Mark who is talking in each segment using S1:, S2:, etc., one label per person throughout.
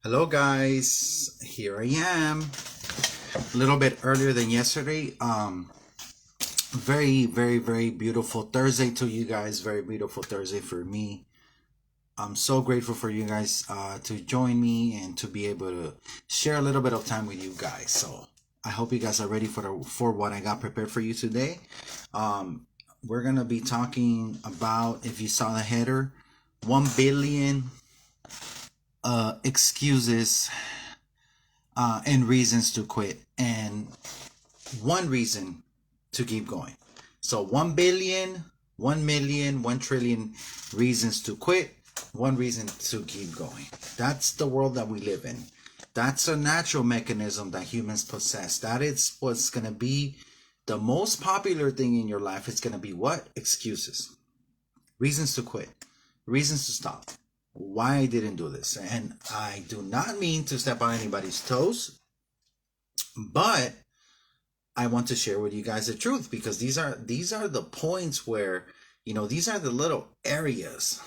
S1: Hello guys, here I am. A little bit earlier than yesterday. Very beautiful Thursday to you guys. Very beautiful Thursday for me. I'm so grateful for you guys to join me and to be able to share a little bit of time with you guys. So I hope you guys are ready for what I got prepared for you today. We're gonna be talking about, if you saw the header, 1 billion excuses and reasons to quit, and one reason to keep going. So 1 billion, 1 million, 1 trillion reasons to quit, one reason to keep going. That's the world that we live in. That's a natural mechanism that humans possess. That is what's going to be the most popular thing in your life. It's going to be what? Excuses. Reasons to quit. Reasons to stop. Why I didn't do this. And I do not mean to step on anybody's toes, but I want to share with you guys the truth, because these are the points where, these are the little areas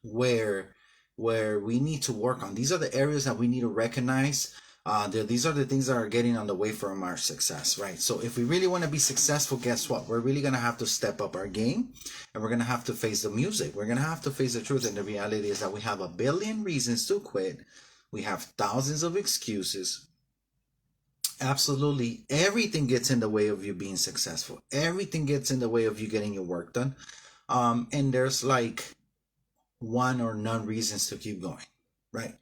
S1: where we need to work on. These are the areas that we need to recognize. These are the things that are getting on the way from our success, right? So if we really want to be successful, guess what? We're really going to have to step up our game, and we're going to have to face the music. We're going to have to face the truth. And the reality is that we have 1 billion reasons to quit. We have thousands of excuses. Absolutely everything gets in the way of you being successful. Everything gets in the way of you getting your work done. And there's like one or none reasons to keep going, right?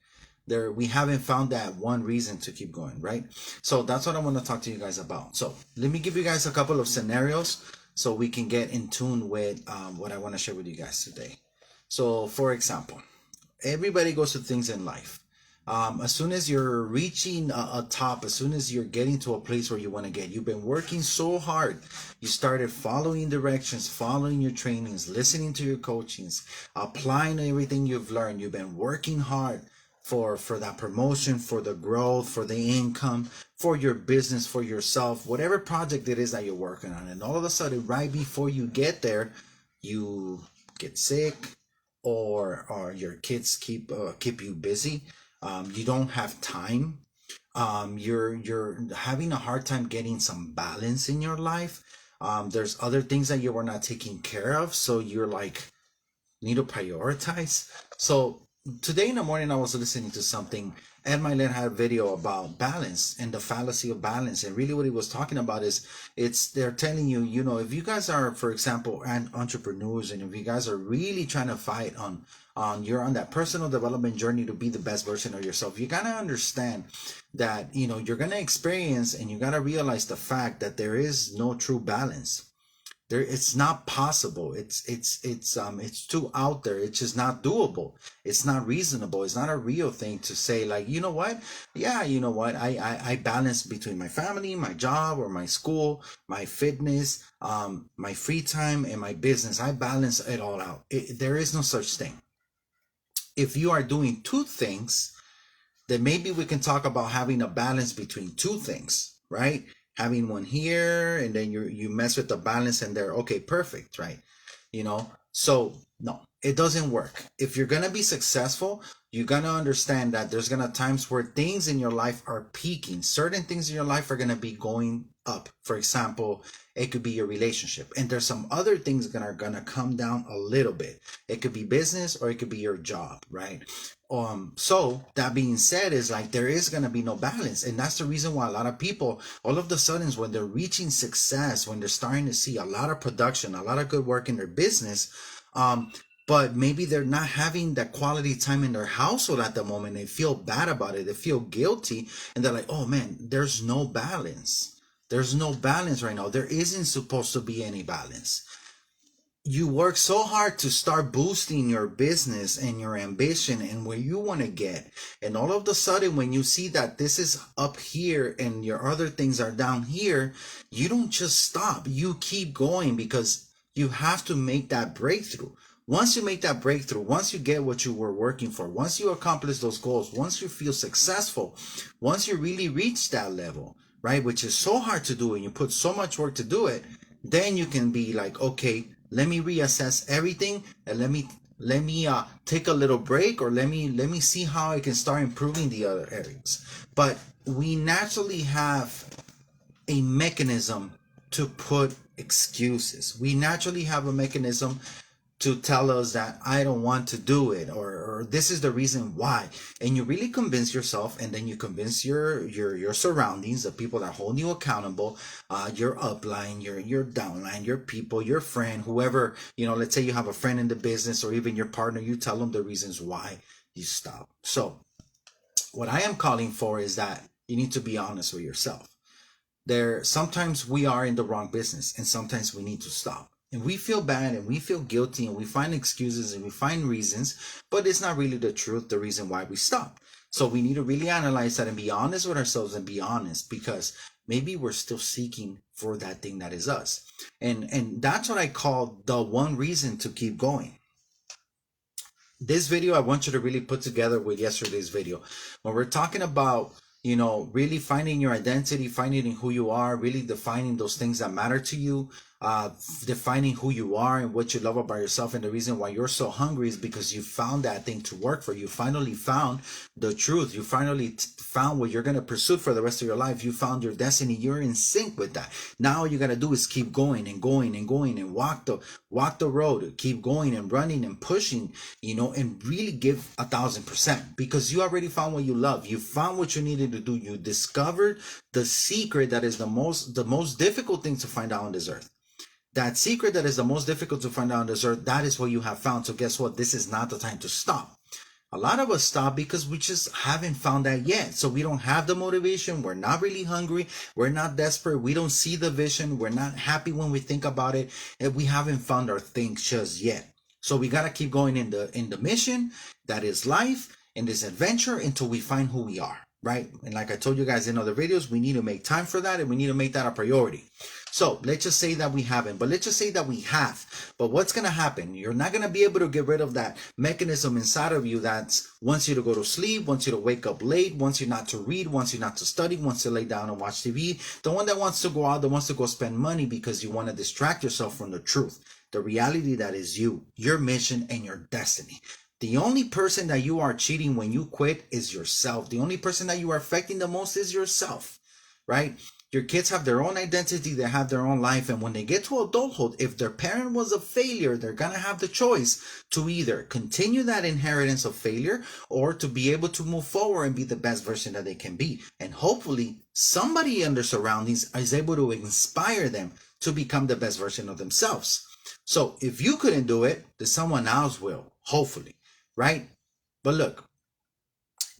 S1: We haven't found that one reason to keep going, right? So that's what I want to talk to you guys about. So let me give you guys a couple of scenarios so we can get in tune with what I want to share with you guys today. So for example, everybody goes through things in life. As soon as you're reaching a top, as soon as you're getting to a place where you want to get, you've been working so hard. You started following directions, following your trainings, listening to your coachings, applying everything you've learned. You've been working hard for that promotion, for the growth, for the income, for your business, for yourself, whatever project it is that you're working on. And all of a sudden, right before you get there, you get sick, or your kids keep you busy. You don't have time. You're having a hard time getting some balance in your life. There's other things that you were not taking care of, so you're like, need to prioritize. So today in the morning I was listening to something. Ed Milet had a video about balance and the fallacy of balance, and really what he was talking about is, they're telling you, if you guys are, for example, entrepreneurs, and if you guys are really trying to fight you're on that personal development journey to be the best version of yourself, you gotta understand that you're gonna experience, and you gotta realize the fact that there is no true balance. It's not possible. It's too out there. It's just not doable. It's not reasonable. It's not a real thing to say, like, you know what, yeah, you know what, I balance between my family, my job, or my school, my fitness, my free time, and my business. I balance it all out. There is no such thing. If you are doing two things, then maybe we can talk about having a balance between two things, right? Having one here, and then you mess with the balance, and they're okay, perfect, right? So no, it doesn't work. If you're gonna be successful, you're gonna understand that there's gonna times where things in your life are peaking. Certain things in your life are gonna be going up. For example, it could be your relationship, and there's some other things that are gonna come down a little bit. It could be business, or it could be your job, right? So that being said, is like, there is going to be no balance, and that's the reason why a lot of people, all of the sudden, when they're reaching success, when they're starting to see a lot of production, a lot of good work in their business, but maybe they're not having that quality time in their household at the moment. They feel bad about it. They feel guilty, and they're like, oh man, there's no balance. There's no balance right now. There isn't supposed to be any balance. You work so hard to start boosting your business and your ambition and where you want to get, and all of a sudden, when you see that this is up here and your other things are down here, you don't just stop. You keep going, because you have to make that breakthrough. Once you make that breakthrough, once you get what you were working for, once you accomplish those goals, once you feel successful, once you really reach that level, right, which is so hard to do and you put so much work to do it, then you can be like, okay, let me reassess everything, and let me let me take a little break, or let me see how I can start improving the other areas. But we naturally have a mechanism to put excuses. We naturally have a mechanism to tell us that I don't want to do it, or this is the reason why. And you really convince yourself, and then you convince your surroundings, the people that hold you accountable, your upline, your downline, your people, your friend, whoever, let's say you have a friend in the business, or even your partner, you tell them the reasons why you stop. So what I am calling for is that you need to be honest with yourself. There, sometimes we are in the wrong business, and sometimes we need to stop, and we feel bad and we feel guilty, and we find excuses and we find reasons, but it's not really the truth, the reason why we stop. So we need to really analyze that and be honest with ourselves, and be honest, because maybe we're still seeking for that thing that is us. And that's what I call the one reason to keep going. This video I want you to really put together with yesterday's video. When we're talking about, really finding your identity, finding who you are, really defining those things that matter to you, defining who you are and what you love about yourself. And the reason why you're so hungry is because you found that thing to work for you. Finally found the truth. You finally found what you're going to pursue for the rest of your life. You found your destiny. You're in sync with that. Now all you got to do is keep going and going and going, and walk the road, keep going and running and pushing, and really give 1,000%, because you already found what you love. You found what you needed to do. You discovered the secret that is the most difficult thing to find out on this earth. That secret that is the most difficult to find out on this earth, that is what you have found. So guess what? This is not the time to stop. A lot of us stop because we just haven't found that yet. So we don't have the motivation. We're not really hungry. We're not desperate. We don't see the vision. We're not happy when we think about it. And we haven't found our thing just yet. So we got to keep going in the mission that is life, in this adventure, until we find who we are, right? And like I told you guys in other videos, we need to make time for that, and we need to make that a priority. So let's just say that we haven't, but let's just say that we have. But what's going to happen? You're not going to be able to get rid of that mechanism inside of you that wants you to go to sleep, wants you to wake up late, wants you not to read, wants you not to study, wants to lay down and watch TV. The one that wants to go out, that wants to go spend money because you want to distract yourself from the truth, the reality that is you, your mission, and your destiny. The only person that you are cheating when you quit is yourself. The only person that you are affecting the most is yourself, right? Your kids have their own identity, they have their own life, and when they get to adulthood, if their parent was a failure, they're going to have the choice to either continue that inheritance of failure, or to be able to move forward and be the best version that they can be. And hopefully somebody in their surroundings is able to inspire them to become the best version of themselves. So if you couldn't do it, then someone else will, hopefully, right? But look,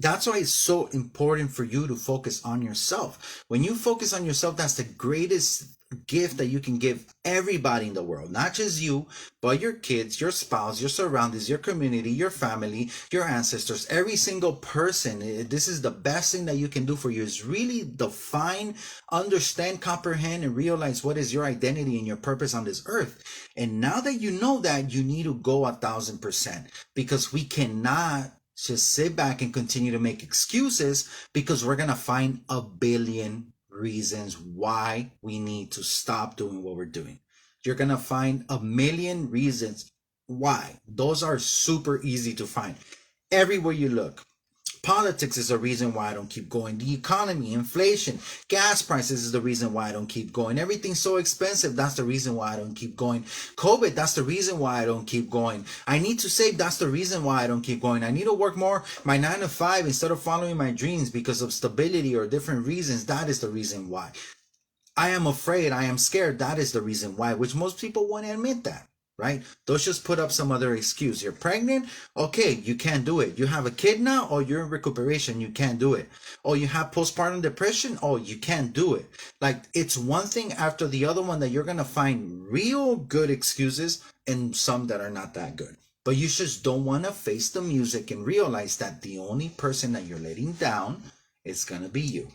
S1: that's why it's so important for you to focus on yourself. When you focus on yourself, that's the greatest gift that you can give everybody in the world, not just you, but your kids, your spouse, your surroundings, your community, your family, your ancestors, every single person. This is the best thing that you can do for you, is really define, understand, comprehend, and realize what is your identity and your purpose on this earth. And now that you know that, you need to go 1,000%, because we cannot just sit back and continue to make excuses, because we're going to find a billion reasons why we need to stop doing what we're doing. You're going to find a million reasons why. Those are super easy to find everywhere you look. Politics is a reason why I don't keep going. The economy, inflation, gas prices is the reason why I don't keep going. Everything's so expensive. That's the reason why I don't keep going. COVID, that's the reason why I don't keep going. I need to save. That's the reason why I don't keep going. I need to work more my 9 to 5 instead of following my dreams because of stability or different reasons. That is the reason why. I am afraid. I am scared. That is the reason why, which most people won't admit that. Right? They'll just put up some other excuse. You're pregnant? Okay, you can't do it. You have a kid now? Oh, you're in recuperation. You can't do it. Oh, you have postpartum depression? Oh, you can't do it. Like, it's one thing after the other one that you're going to find real good excuses and some that are not that good. But you just don't want to face the music and realize that the only person that you're letting down is going to be you.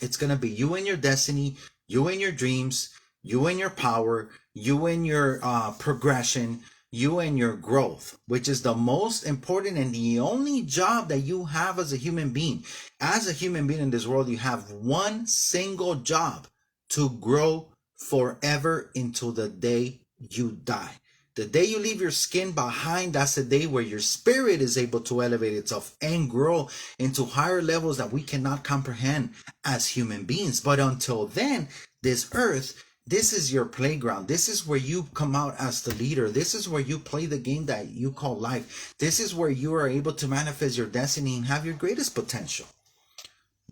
S1: It's going to be you and your destiny, you and your dreams, you and your power, you and your progression, you and your growth, which is the most important and the only job that you have as a human being. As a human being in this world, you have one single job: to grow forever until the day you die. The day you leave your skin behind, that's the day where your spirit is able to elevate itself and grow into higher levels that we cannot comprehend as human beings. But until then, this earth, this is your playground. This is where you come out as the leader. This is where you play the game that you call life. This is where you are able to manifest your destiny and have your greatest potential.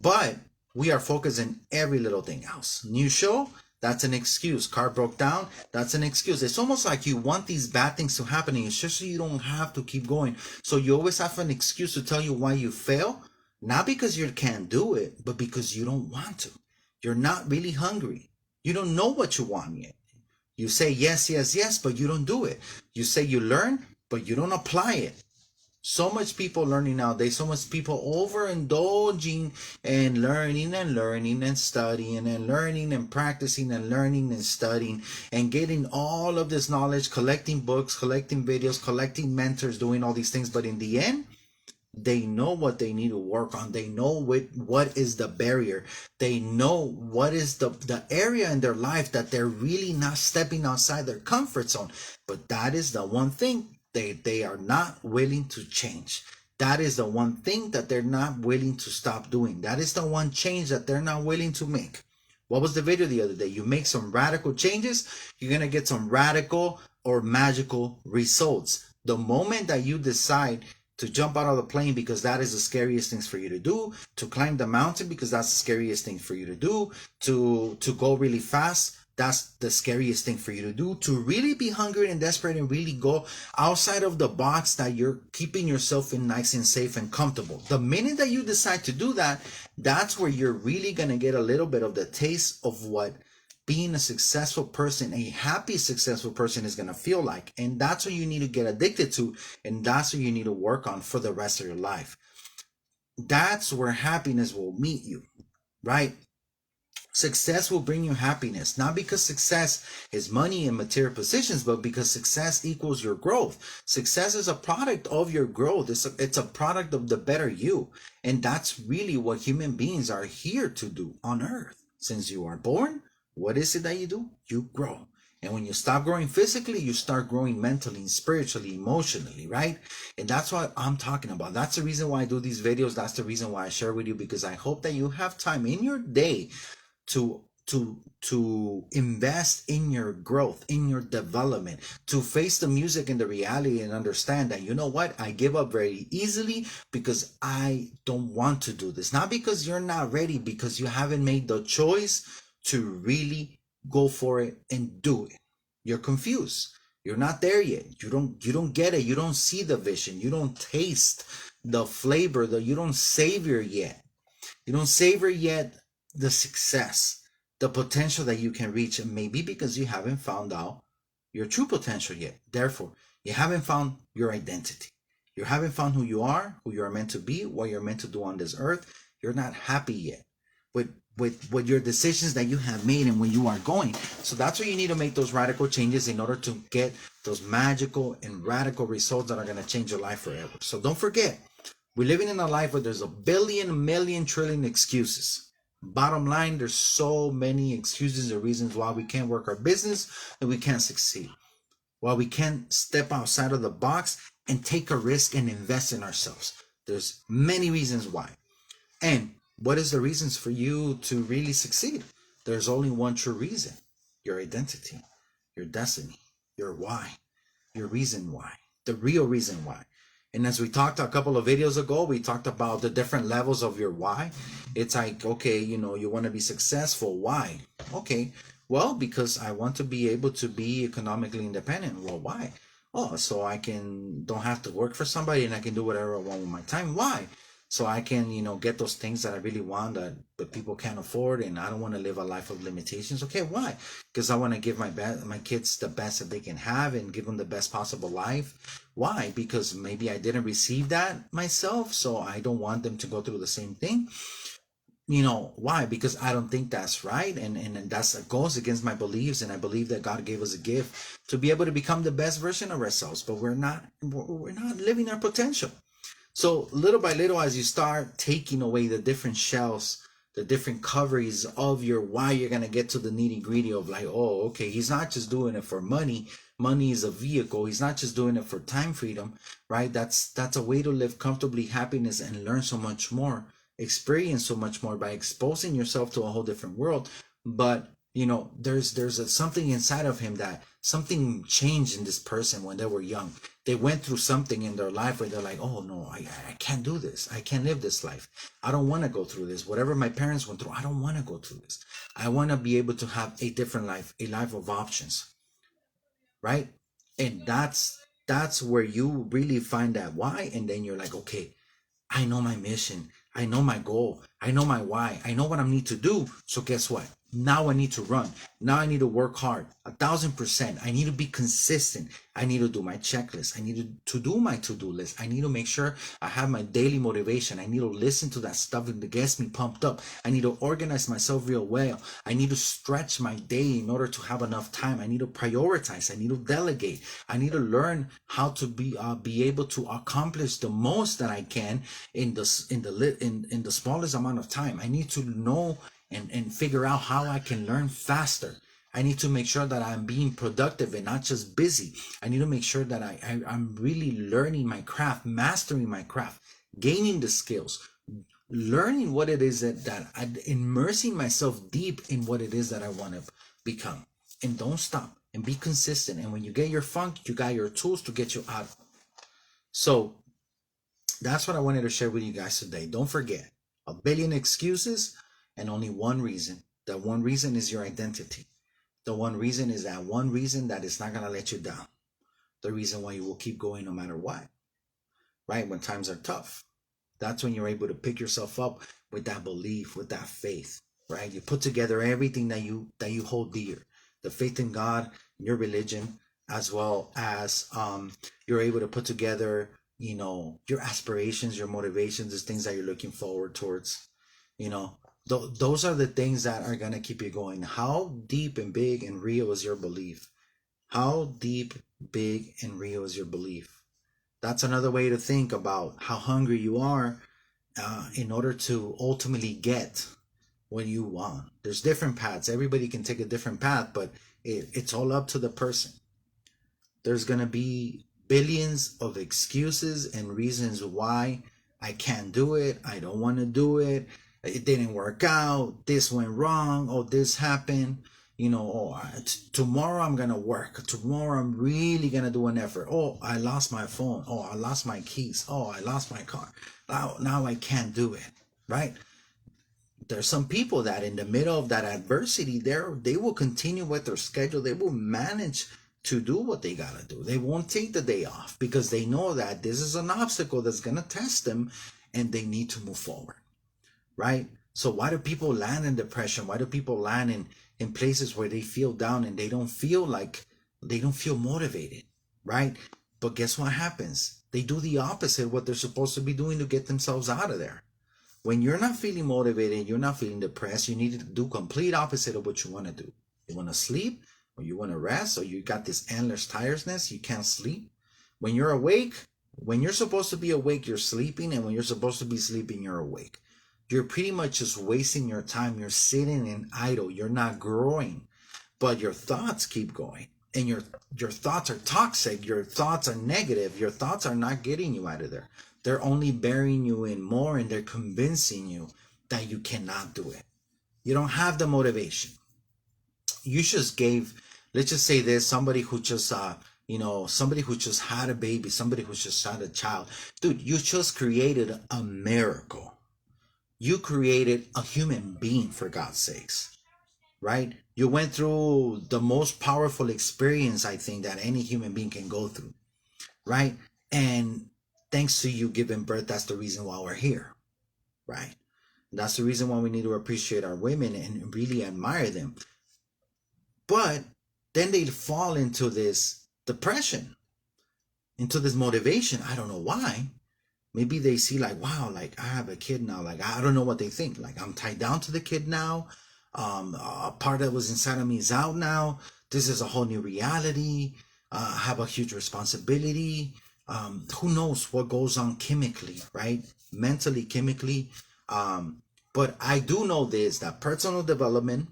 S1: But we are focused on every little thing else. New show, that's an excuse. Car broke down, that's an excuse. It's almost like you want these bad things to happen, and it's just so you don't have to keep going. So you always have an excuse to tell you why you fail, not because you can't do it, but because you don't want to. You're not really hungry. You don't know what you want yet. You say yes, yes, yes, but you don't do it. You say you learn, but you don't apply it. So much people learning nowadays, so much people overindulging and learning and studying and learning and practicing and learning and studying and getting all of this knowledge, collecting books, collecting videos, collecting mentors, doing all these things. But in the end, they know what they need to work on. They know what is the barrier. They know what is the area in their life that they're really not stepping outside their comfort zone. But that is the one thing they are not willing to change. That is the one thing that they're not willing to stop doing. That is the one change that they're not willing to make. What was the video the other day? You make some radical changes, you're going to get some radical or magical results. The moment that you decide to jump out of the plane because that is the scariest things for you to do, to climb the mountain because that's the scariest thing for you to do, to go really fast, that's the scariest thing for you to do, to really be hungry and desperate and really go outside of the box that you're keeping yourself in nice and safe and comfortable. The minute that you decide to do that, that's where you're really going to get a little bit of the taste of what being a successful person, a happy, successful person is going to feel like. And that's what you need to get addicted to. And that's what you need to work on for the rest of your life. That's where happiness will meet you, right? Success will bring you happiness, not because success is money and material positions, but because success equals your growth. Success is a product of your growth. It's a product of the better you. And that's really what human beings are here to do on earth. Since you are born, what is it that you do? You grow. And when you stop growing physically, you start growing mentally, spiritually, emotionally, right? And that's what I'm talking about. That's the reason why I do these videos. That's the reason why I share with you, because I hope that you have time in your day to invest in your growth, in your development, to face the music and the reality and understand that, you know what, I give up very easily because I don't want to do this. Not because you're not ready, because you haven't made the choice to really go for it and do it. You're confused. You're not there yet. You don't get it. You don't see the vision. You don't taste the flavor, you don't savor yet. You don't savor yet the success, the potential that you can reach, and maybe because you haven't found out your true potential yet. Therefore, you haven't found your identity. You haven't found who you are meant to be, what you're meant to do on this earth. You're not happy yet with your decisions that you have made and where you are going. So that's why you need to make those radical changes in order to get those magical and radical results that are going to change your life forever. So don't forget, we're living in a life where there's a billion, million, trillion excuses. Bottom line, there's so many excuses or reasons why we can't work our business and we can't succeed. Why we can't step outside of the box and take a risk and invest in ourselves. There's many reasons why. And what is the reasons for you to really succeed? There's only one true reason: your identity, your destiny, your why, your reason why, the real reason why. And as we talked a couple of videos ago, we talked about the different levels of your why. It's like, okay, you want to be successful. Why? Okay, well, because I want to be able to be economically independent. Well, why? Oh, so I don't have to work for somebody and I can do whatever I want with my time. Why? So I can, get those things that I really want that people can't afford, and I don't want to live a life of limitations. Okay, why? Because I want to give my kids the best that they can have and give them the best possible life. Why? Because maybe I didn't receive that myself, so I don't want them to go through the same thing. Why? Because I don't think that's right, and that goes against my beliefs, and I believe that God gave us a gift to be able to become the best version of ourselves, but we're not living our potential. So little by little, as you start taking away the different shells the different coverings of your why you're gonna get to the nitty gritty of like, oh, okay, he's not just doing it for money. Money is a vehicle. He's not just doing it for time freedom, right? That's a way to live comfortably, happiness, and learn so much more, experience so much more by exposing yourself to a whole different world. But there's something inside of him, that something changed in this person when they were young. They went through something in their life where they're like, oh no, I can't do this. I can't live this life. I don't want to go through this. Whatever my parents went through, I don't want to go through this. I want to be able to have a different life, a life of options, right? And that's where you really find that why, and then you're like, okay, I know my mission. I know my goal. I know my why. I know what I need to do. So guess what? Now I need to run. Now I need to work hard, 1,000%. I need to be consistent. I need to do my checklist. I need to do my to-do list. I need to make sure I have my daily motivation. I need to listen to that stuff that gets me pumped up. I need to organize myself real well. I need to stretch my day in order to have enough time. I need to prioritize. I need to delegate. I need to learn how to be able to accomplish the most that I can in the smallest amount of time. I need to know and figure out how I can learn faster. I need to make sure that I'm being productive and not just busy. I need to make sure that I'm really learning my craft, mastering my craft, gaining the skills, learning what it is that I'm immersing myself deep in what it is that I want to become. And don't stop and be consistent. And when you get your funk, you got your tools to get you out. So that's what I wanted to share with you guys today. Don't forget, a billion excuses and only one reason. That one reason is your identity. The one reason is that one reason that is not going to let you down. The reason why you will keep going no matter what, right? When times are tough, that's when you're able to pick yourself up with that belief, with that faith, right? You put together everything that you hold dear, the faith in God, your religion, as well as you're able to put together, your aspirations, your motivations, the things that you're looking forward towards. Those are the things that are going to keep you going. How deep and big and real is your belief? How deep, big, and real is your belief? That's another way to think about how hungry you are in order to ultimately get what you want. There's different paths. Everybody can take a different path, but it's all up to the person. There's going to be billions of excuses and reasons why I can't do it. I don't want to do it. It didn't work out. This went wrong. Oh, this happened. Tomorrow I'm going to work. Tomorrow I'm really going to do an effort. Oh, I lost my phone. Oh, I lost my keys. Oh, I lost my car. Now I can't do it. Right? There's some people that in the middle of that adversity, they will continue with their schedule. They will manage to do what they got to do. They won't take the day off because they know that this is an obstacle that's going to test them and they need to move forward. Right? So why do people land in depression? Why do people land in places where they feel down and they don't feel motivated, right? But guess what happens? They do the opposite of what they're supposed to be doing to get themselves out of there. When you're not feeling motivated, you're not feeling depressed, you need to do complete opposite of what you want to do. You want to sleep, or you want to rest, or you got this endless tiredness, you can't sleep. When you're awake, when you're supposed to be awake, you're sleeping, and when you're supposed to be sleeping, you're awake. You're pretty much just wasting your time. You're sitting in idle. You're not growing, but your thoughts keep going, and your thoughts are toxic. Your thoughts are negative. Your thoughts are not getting you out of there. They're only burying you in more, and they're convincing you that you cannot do it. You don't have the motivation. You just gave, let's just say this, somebody who just had a baby, somebody who just had a child. Dude, you just created a miracle. You created a human being, for God's sakes, right? You went through the most powerful experience, I think, that any human being can go through, right? And thanks to you giving birth, that's the reason why we're here, right? That's the reason why we need to appreciate our women and really admire them. But then they fall into this depression, into this motivation. I don't know why. Maybe they see like, wow, like I have a kid now. Like, I don't know what they think. Like, I'm tied down to the kid now. A part that was inside of me is out now. This is a whole new reality. I have a huge responsibility. Who knows what goes on chemically, right? Mentally, chemically. But I do know this, that personal development,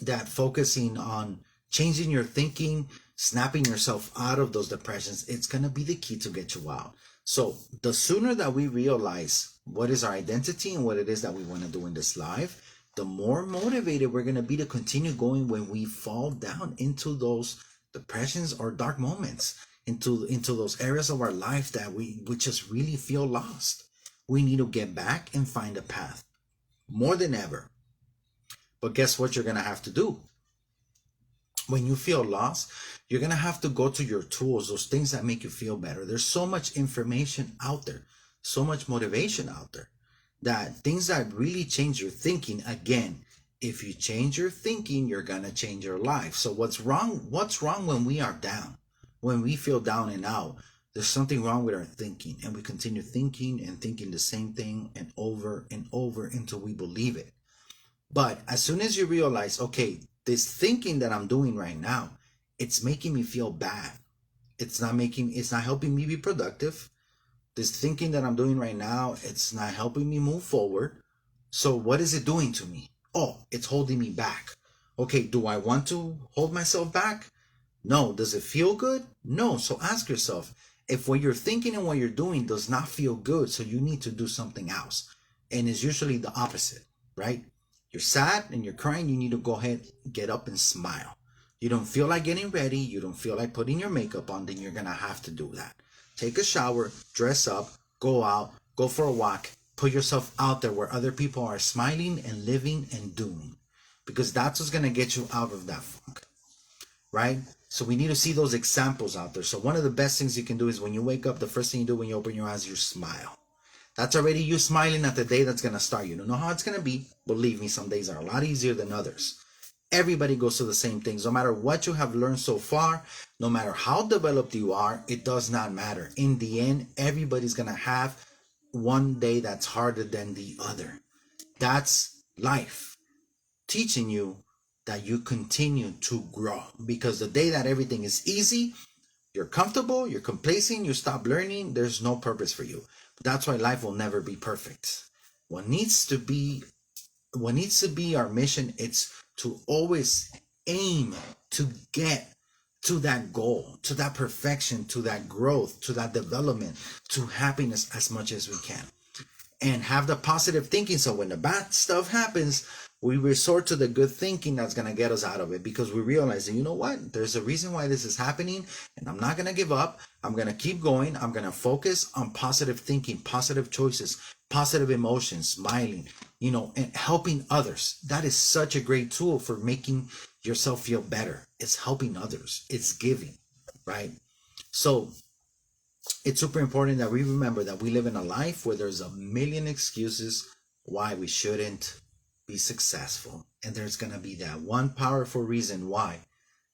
S1: that focusing on changing your thinking, snapping yourself out of those depressions, it's going to be the key to get you out. So the sooner that we realize what is our identity and what it is that we want to do in this life, the more motivated we're going to be to continue going when we fall down into those depressions or dark moments, into those areas of our life that we just really feel lost. We need to get back and find a path more than ever. But guess what you're going to have to do? When you feel lost, you're going to have to go to your tools, those things that make you feel better. There's so much information out there, so much motivation out there, that things that really change your thinking. Again, if you change your thinking, you're going to change your life. So what's wrong when we are down? When we feel down and out, there's something wrong with our thinking, and we continue thinking and thinking the same thing and over until we believe it. But as soon as you realize, okay, this thinking that I'm doing right now, it's making me feel bad. It's not helping me be productive. This thinking that I'm doing right now, it's not helping me move forward. So what is it doing to me? Oh, it's holding me back. Okay, do I want to hold myself back? No. Does it feel good? No. So ask yourself, if what you're thinking and what you're doing does not feel good, so you need to do something else. And it's usually the opposite, right? You're sad and you're crying, you need to go ahead, get up and smile. You don't feel like getting ready, you don't feel like putting your makeup on, then you're going to have to do that. Take a shower, dress up, go out, go for a walk, put yourself out there where other people are smiling and living and doing. Because that's what's going to get you out of that funk, right? So we need to see those examples out there. So one of the best things you can do is when you wake up, the first thing you do when you open your eyes, you smile. That's already you smiling at the day that's going to start. You don't know how it's going to be. Believe me, some days are a lot easier than others. Everybody goes through the same things. No matter what you have learned so far, no matter how developed you are, it does not matter. In the end, everybody's going to have one day that's harder than the other. That's life teaching you that you continue to grow. Because the day that everything is easy, you're comfortable, you're complacent, you stop learning, there's no purpose for you. That's why life will never be perfect. What needs to be our mission, it's to always aim to get to that goal, to that perfection, to that growth, to that development, to happiness as much as we can. And have the positive thinking, so when the bad stuff happens, we resort to the good thinking that's going to get us out of it, because we realize that, you know what, there's a reason why this is happening, and I'm not going to give up. I'm going to keep going. I'm going to focus on positive thinking, positive choices, positive emotions, smiling, and helping others. That is such a great tool for making yourself feel better. It's helping others. It's giving, right? So it's super important that we remember that we live in a life where there's a million excuses why we shouldn't be successful. And there's going to be that one powerful reason why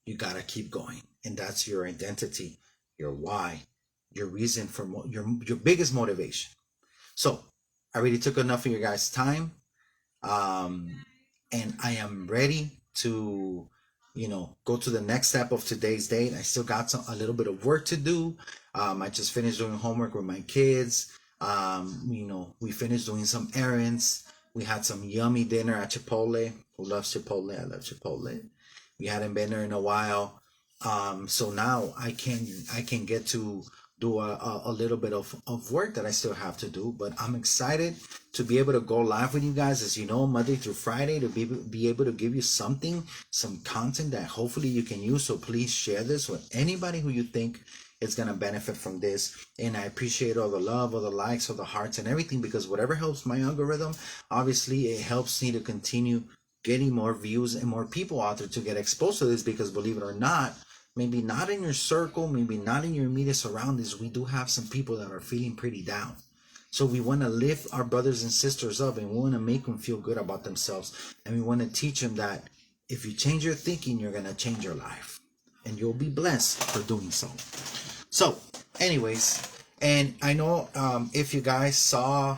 S1: you got to keep going. And that's your identity, your why, your reason for your biggest motivation. So I already took enough of your guys' time. And I am ready to go to the next step of today's date. I still got a little bit of work to do. I just finished doing homework with my kids. We finished doing some errands. We had some yummy dinner at Chipotle. Who loves Chipotle? I love Chipotle. We hadn't been there in a while. So now I can get to do a little bit of work that I still have to do. But I'm excited to be able to go live with you guys, as you know, Monday through Friday, to be able to give you some content that hopefully you can use. So please share this with anybody who you think is going to benefit from this. And I appreciate all the love, all the likes, all the hearts and everything, because whatever helps my algorithm, obviously it helps me to continue getting more views and more people out there to get exposed to this. Because believe it or not, maybe not in your circle, maybe not in your immediate surroundings, we do have some people that are feeling pretty down. So we want to lift our brothers and sisters up, and we want to make them feel good about themselves. And we want to teach them that if you change your thinking, you're going to change your life. And you'll be blessed for doing so. So, anyways, and I know if you guys saw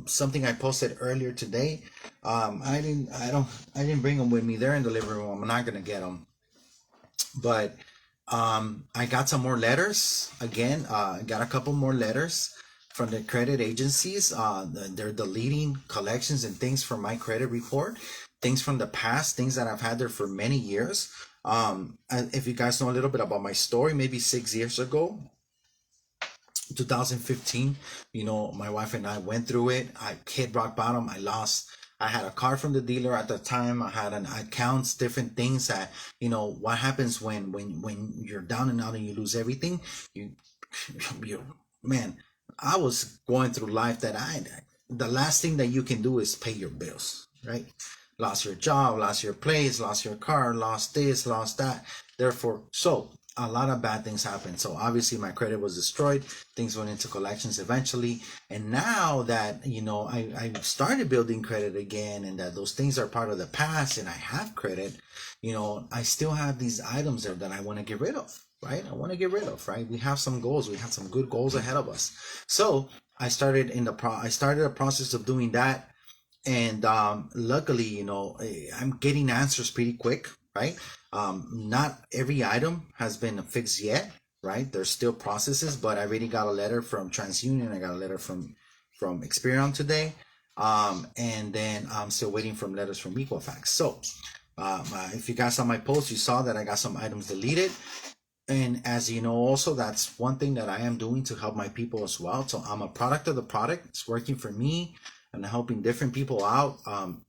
S1: something I posted earlier today, I didn't bring them with me. They're in the living room. I'm not going to get them. But I got some more letters. Again, I got a couple more letters from the credit agencies. They're deleting collections and things from my credit report, things from the past, things that I've had there for many years. If you guys know a little bit about my story, maybe 6 years ago, 2015, my wife and I went through it. I hit rock bottom. I had a car from the dealer at the time. I had an accounts, different things that, what happens when you're down and out and you lose everything. You, you, man, I was going through life that the last thing that you can do is pay your bills, right? Lost your job, lost your place, lost your car, lost this, lost that. Therefore, so a lot of bad things happened. So obviously my credit was destroyed. Things went into collections eventually. And now that, I started building credit again, and that those things are part of the past and I have credit, I still have these items there that I want to get rid of, right? I want to get rid of, right? We have some goals. We have some good goals ahead of us. So I started a process of doing that. And luckily, I'm getting answers pretty quick, right? Not every item has been fixed yet, right? There's still processes, but I already got a letter from TransUnion. I got a letter from Experian today, and then I'm still waiting from letters from Equifax. So if you guys saw my post, you saw that I got some items deleted. And as you know, also, that's one thing that I am doing to help my people as well. So I'm a product of the product. It's working for me and helping different people out. I'm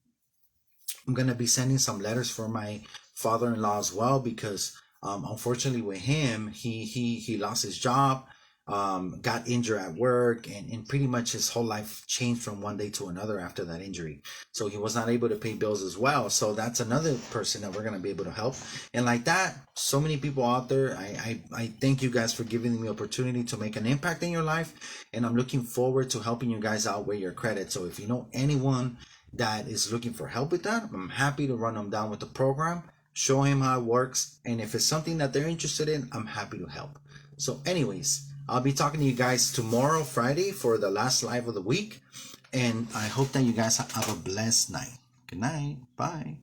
S1: going to be sending some letters for my father-in-law as well, because unfortunately with him, he lost his job, got injured at work, and pretty much his whole life changed from one day to another after that injury. So he was not able to pay bills as well. So that's another person that we're going to be able to help. And like that, so many people out there. I thank you guys for giving me the opportunity to make an impact in your life. And I'm looking forward to helping you guys out with your credit. So if you know anyone that is looking for help with that, I'm happy to run them down with the program, show him how it works. And if it's something that they're interested in, I'm happy to help. So anyways, I'll be talking to you guys tomorrow, Friday, for the last live of the week. And I hope that you guys have a blessed night. Good night. Bye.